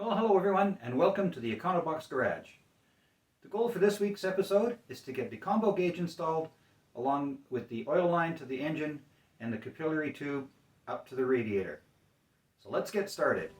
Well, hello everyone, and welcome to the Econobox Garage. The goal for this week's episode is to get the combo gauge installed along with the oil line to the engine and the capillary tube up to the radiator. So let's get started.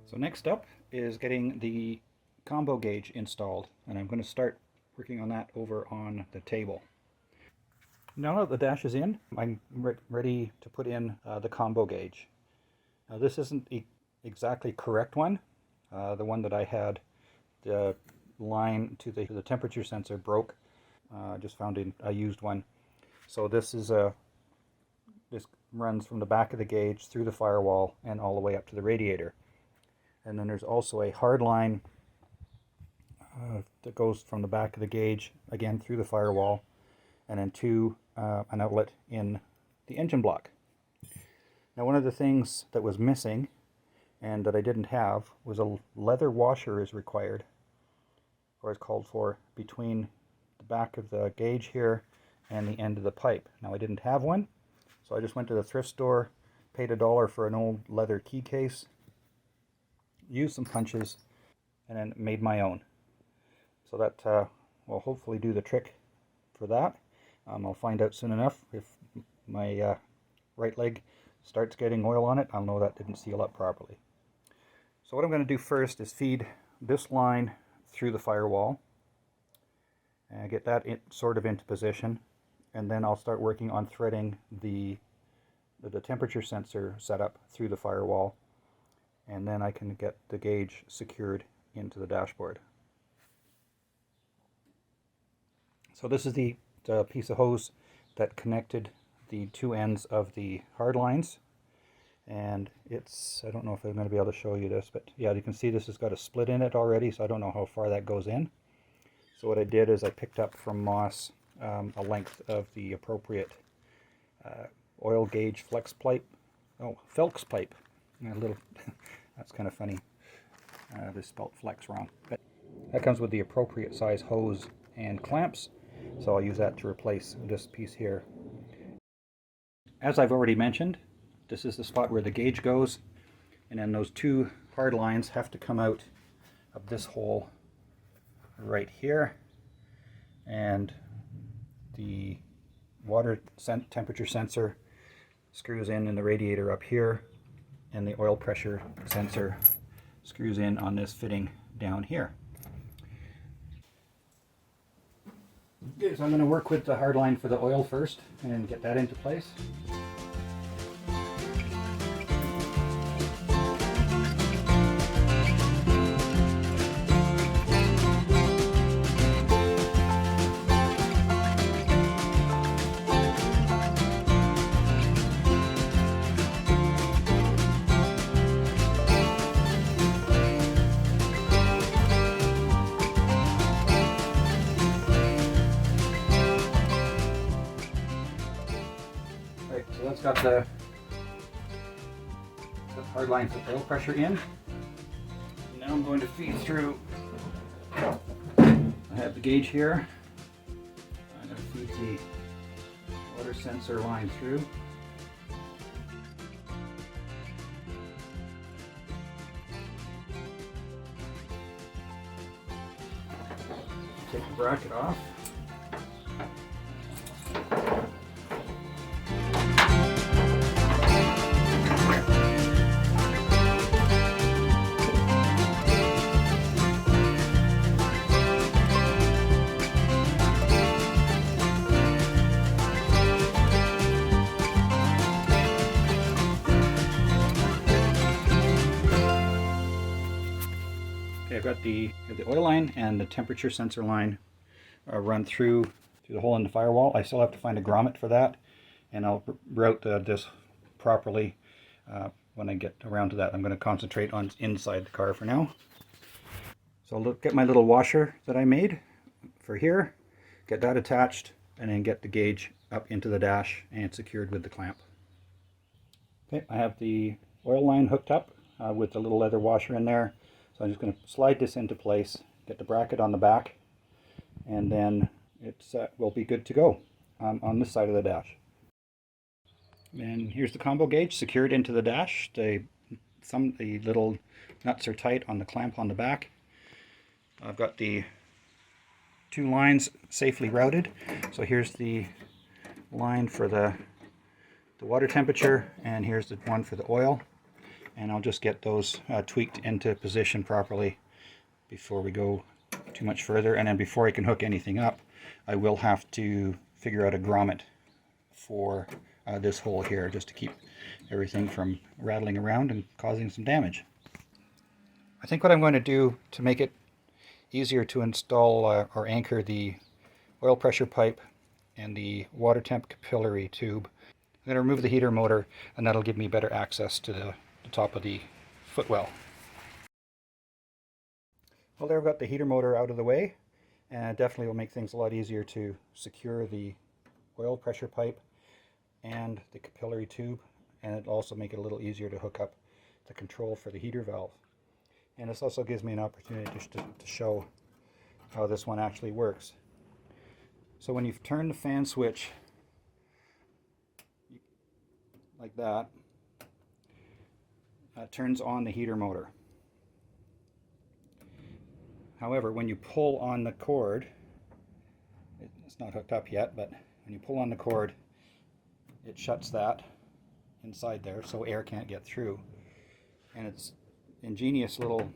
So next up is getting the combo gauge installed, and I'm going to start working on that over on the table. Now that the dash is in, I'm ready to put in the combo gauge. Now this isn't exactly correct one. The one that I had, the line to the temperature sensor broke. Just found a used one. So this runs from the back of the gauge through the firewall and all the way up to the radiator. And then there's also a hard line that goes from the back of the gauge, again through the firewall, and then to an outlet in the engine block. Now one of the things that was missing and that I didn't have was a leather washer is required, or is called for, between the back of the gauge here and the end of the pipe. Now I didn't have one, so I just went to the thrift store, paid $1 for an old leather key case, used some punches, and then made my own. So that will hopefully do the trick for that. I'll find out soon enough. If my right leg starts getting oil on it, I'll know that didn't seal up properly. So what I'm going to do first is feed this line through the firewall and get that sort of into position, and then I'll start working on threading the temperature sensor setup through the firewall, and then I can get the gauge secured into the dashboard. So this is the piece of hose that connected the two ends of the hard lines, and I don't know if I'm going to be able to show you this, but yeah, you can see this has got a split in it already, so I don't know how far that goes in. So what I did is I picked up from Moss a length of the appropriate oil gauge flex pipe, Felx pipe. A little, that's kind of funny. They spelled flex wrong. But that comes with the appropriate size hose and clamps, so I'll use that to replace this piece here. As I've already mentioned, this is the spot where the gauge goes, and then those two hard lines have to come out of this hole right here, and the water temperature sensor screws in the radiator up here, and the oil pressure sensor screws in on this fitting down here. Okay, so I'm going to work with the hard line for the oil first and get that into place. So that's got the hard line for oil pressure in. Now I'm going to feed through. I have the gauge here. I'm going to feed the water sensor line through. Take the bracket off. I've got the oil line and the temperature sensor line run through the hole in the firewall. I still have to find a grommet for that, and I'll route this properly when I get around to that. I'm going to concentrate on inside the car for now. So I'll get my little washer that I made for here, get that attached, and then get the gauge up into the dash and secured with the clamp. Okay, I have the oil line hooked up with the little leather washer in there. So I'm just going to slide this into place, get the bracket on the back, and then it will be good to go on this side of the dash. And here's the combo gauge secured into the dash. The little nuts are tight on the clamp on the back. I've got the 2 lines safely routed. So here's the line for the water temperature, and here's the one for the oil. And I'll just get those tweaked into position properly before we go too much further. And then before I can hook anything up, I will have to figure out a grommet for this hole here, just to keep everything from rattling around and causing some damage. I think what I'm going to do to make it easier to install or anchor the oil pressure pipe and the water temp capillary tube, I'm going to remove the heater motor, and that'll give me better access to the top of the footwell. Well, there I've got the heater motor out of the way, and it definitely will make things a lot easier to secure the oil pressure pipe and the capillary tube, and it'll also make it a little easier to hook up the control for the heater valve. And this also gives me an opportunity just to show how this one actually works. So when you turn the fan switch like that, turns on the heater motor. However, when you pull on the cord, it's not hooked up yet, but when you pull on the cord, it shuts that inside there so air can't get through. And it's ingenious little,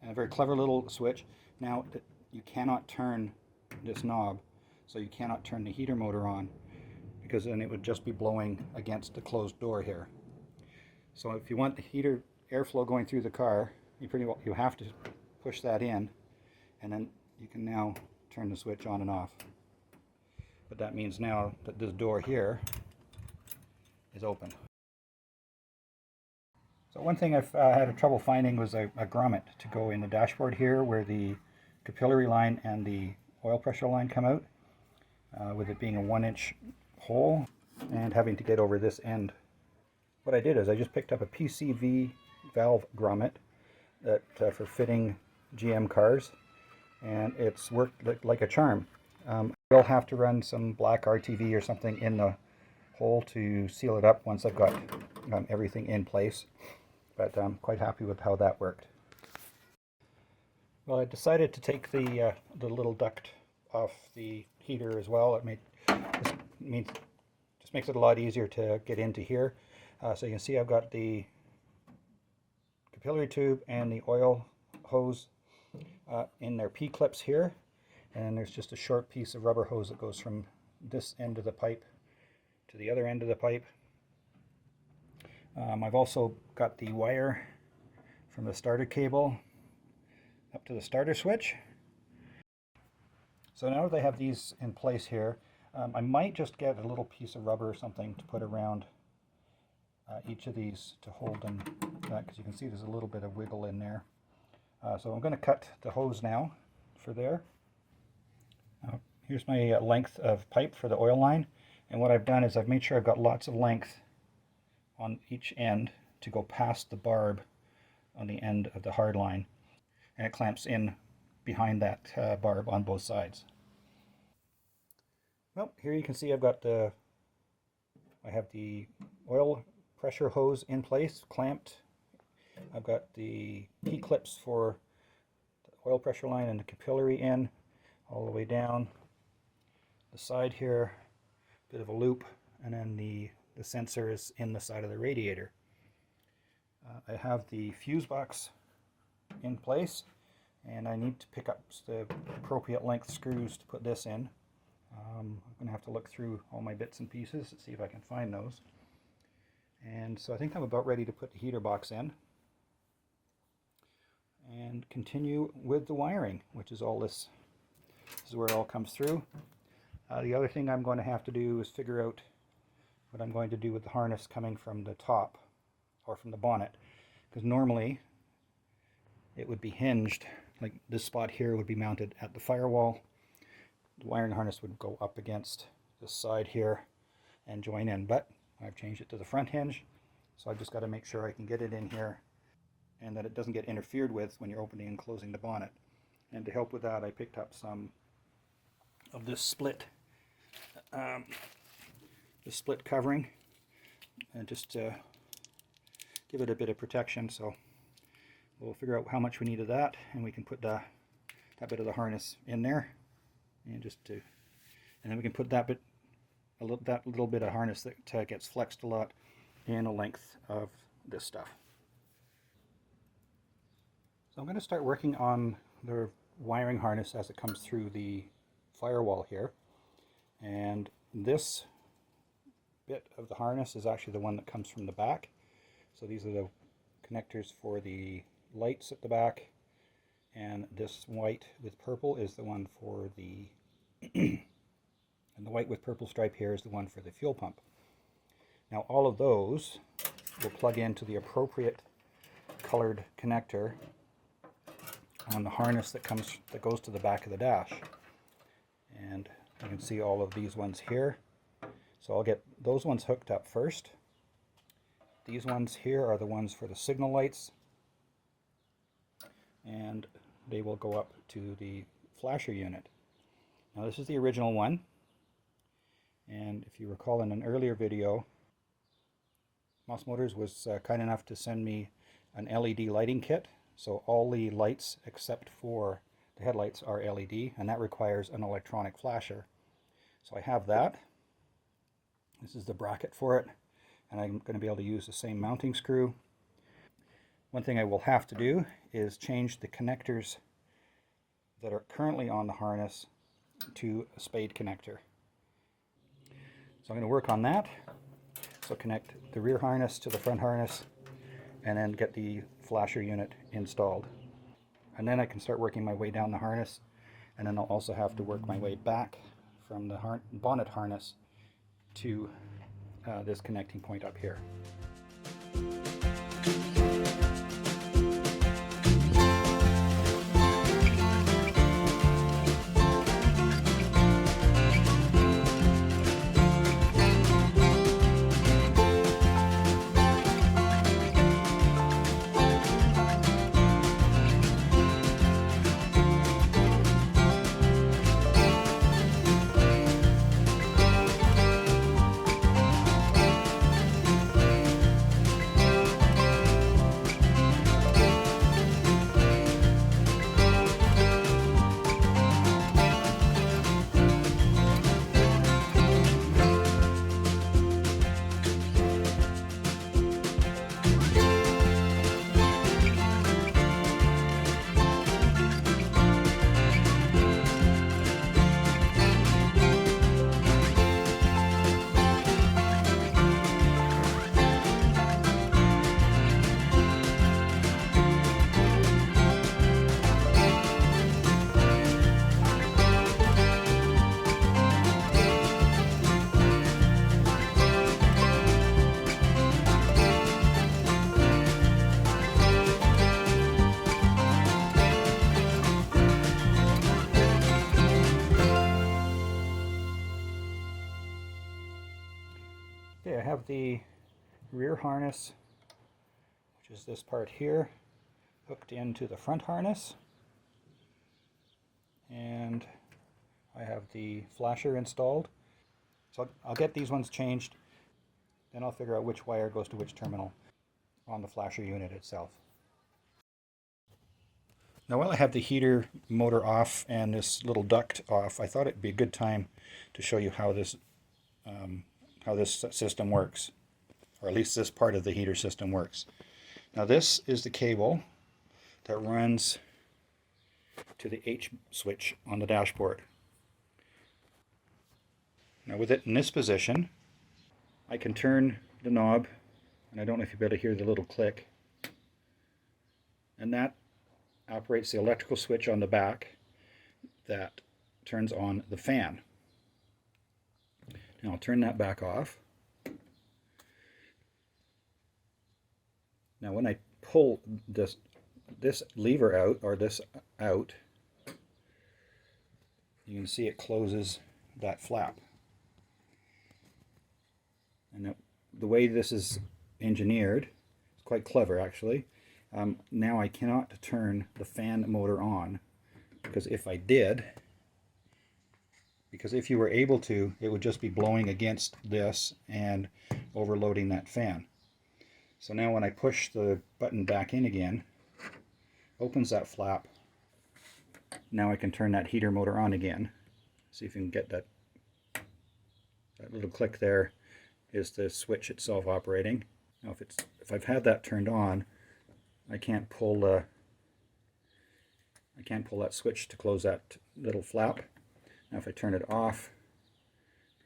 a very clever little switch. Now you cannot turn this knob, so you cannot turn the heater motor on, because then it would just be blowing against the closed door here. So if you want the heater airflow going through the car, you have to push that in, and then you can now turn the switch on and off. But that means now that this door here is open. So one thing I've had trouble finding was a grommet to go in the dashboard here, where the capillary line and the oil pressure line come out, with it being a 1-inch hole and having to get over this end. What I did is I just picked up a PCV valve grommet that for fitting GM cars, and it's worked like a charm. I will have to run some black RTV or something in the hole to seal it up once I've got everything in place, but I'm quite happy with how that worked. Well, I decided to take the little duct off the heater as well. Just makes it a lot easier to get into here. So you can see I've got the capillary tube and the oil hose in their P-clips here, and there's just a short piece of rubber hose that goes from this end of the pipe to the other end of the pipe. I've also got the wire from the starter cable up to the starter switch. So now that I have these in place here, I might just get a little piece of rubber or something to put around each of these to hold them, because you can see there's a little bit of wiggle in there. So I'm going to cut the hose now for there. Here's my length of pipe for the oil line, and what I've done is I've made sure I've got lots of length on each end to go past the barb on the end of the hard line, and it clamps in behind that barb on both sides. Well, here you can see I have the oil pressure hose in place, clamped. I've got the P-clips for the oil pressure line and the capillary in, all the way down the side here, bit of a loop, and then the sensor is in the side of the radiator. I have the fuse box in place, and I need to pick up the appropriate length screws to put this in. I'm going to have to look through all my bits and pieces to see if I can find those. And so I think I'm about ready to put the heater box in and continue with the wiring, which is all this. This is where it all comes through. The other thing I'm going to have to do is figure out what I'm going to do with the harness coming from the top or from the bonnet, because normally it would be hinged, like this spot here would be mounted at the firewall. The wiring harness would go up against this side here and join in, but I've changed it to the front hinge, so I've just got to make sure I can get it in here and that it doesn't get interfered with when you're opening and closing the bonnet. And to help with that, I picked up some of this split covering, and just to give it a bit of protection. So we'll figure out how much we need of that, and we can put that bit of the harness in there, and then we can put that little bit of harness that gets flexed a lot in the length of this stuff. So I'm going to start working on the wiring harness as it comes through the firewall here, and this bit of the harness is actually the one that comes from the back. So these are the connectors for the lights at the back, and this white with purple is the one for the and the white with purple stripe here is the one for the fuel pump. Now all of those will plug into the appropriate colored connector on the harness that goes to the back of the dash. And you can see all of these ones here. So I'll get those ones hooked up first. These ones here are the ones for the signal lights, and they will go up to the flasher unit. Now this is the original one, and if you recall in an earlier video, Moss Motors was kind enough to send me an LED lighting kit. So all the lights except for the headlights are LED, and that requires an electronic flasher. So I have that. This is the bracket for it, and I'm going to be able to use the same mounting screw. One thing I will have to do is change the connectors that are currently on the harness to a spade connector. So I'm going to work on that. So connect the rear harness to the front harness, and then get the flasher unit installed. And then I can start working my way down the harness, and then I'll also have to work my way back from the bonnet harness to this connecting point up here. Okay, I have the rear harness, which is this part here, hooked into the front harness, and I have the flasher installed. So I'll get these ones changed, then I'll figure out which wire goes to which terminal on the flasher unit itself. Now while I have the heater motor off and this little duct off, I thought it'd be a good time to show you how this system works, or at least this part of the heater system works. Now this is the cable that runs to the H switch on the dashboard. Now with it in this position, I can turn the knob, and I don't know if you'll be able to hear the little click, and that operates the electrical switch on the back that turns on the fan. Now I'll turn that back off. Now when I pull this lever out, or this out, you can see it closes that flap. And the way this is engineered, it's quite clever actually, Now I cannot turn the fan motor on, because if I did, because if you were able to, it would just be blowing against this and overloading that fan. So now when I push the button back in again, opens that flap. Now I can turn that heater motor on again. See if you can get that. That little click there is the switch itself operating. Now if I've had that turned on, I can't pull that switch to close that little flap. Now if I turn it off,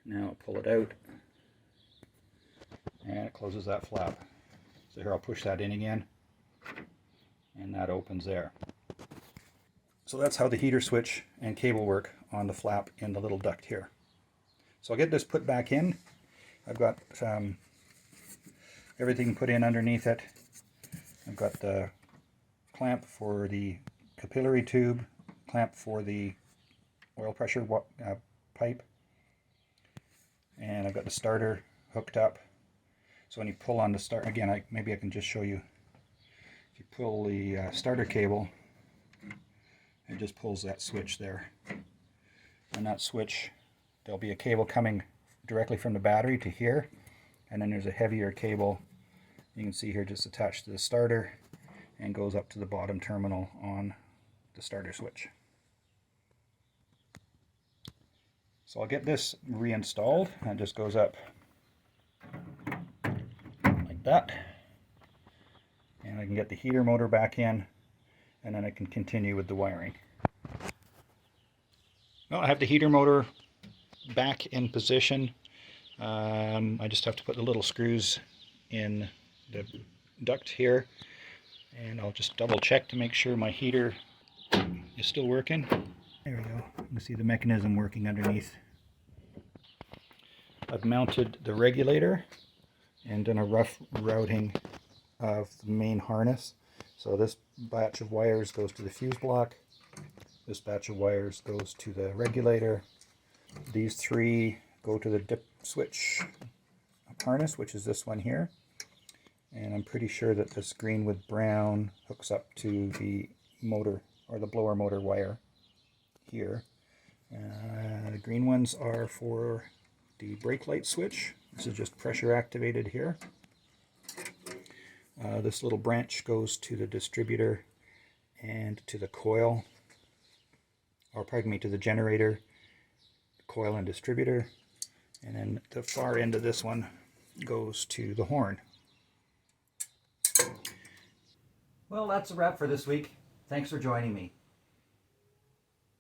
now I'll pull it out, and it closes that flap. So here I'll push that in again, and that opens there. So that's how the heater switch and cable work on the flap in the little duct here. So I'll get this put back in. I've got everything put in underneath it. I've got the clamp for the capillary tube, clamp for the oil pressure pipe, and I've got the starter hooked up. So when you pull on the start, again, maybe I can just show you. If you pull the starter cable, it just pulls that switch there. And that switch, there'll be a cable coming directly from the battery to here, and then there's a heavier cable, you can see here, just attached to the starter and goes up to the bottom terminal on the starter switch. So I'll get this reinstalled, and it just goes up like that, and I can get the heater motor back in, and then I can continue with the wiring. Well, I have the heater motor back in position. I just have to put the little screws in the duct here, and I'll just double check to make sure my heater is still working. There we go. You can see the mechanism working underneath. I've mounted the regulator and done a rough routing of the main harness. So this batch of wires goes to the fuse block. This batch of wires goes to the regulator. These three go to the dip switch harness, which is this one here. And I'm pretty sure that this green with brown hooks up to the motor, or the blower motor wire here. The green ones are for the brake light switch. This is just pressure activated here. This little branch goes to the distributor and to the coil, or pardon me, to the generator, coil and distributor. And then the far end of this one goes to the horn. Well, that's a wrap for this week. Thanks for joining me.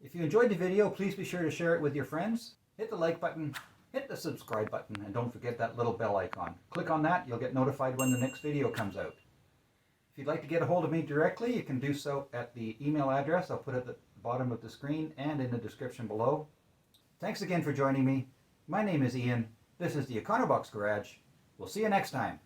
If you enjoyed the video, please be sure to share it with your friends. Hit the like button, hit the subscribe button, and don't forget that little bell icon. Click on that, you'll get notified when the next video comes out. If you'd like to get a hold of me directly, you can do so at the email address I'll put at the bottom of the screen and in the description below. Thanks again for joining me. My name is Ian. This is the Econobox Garage. We'll see you next time.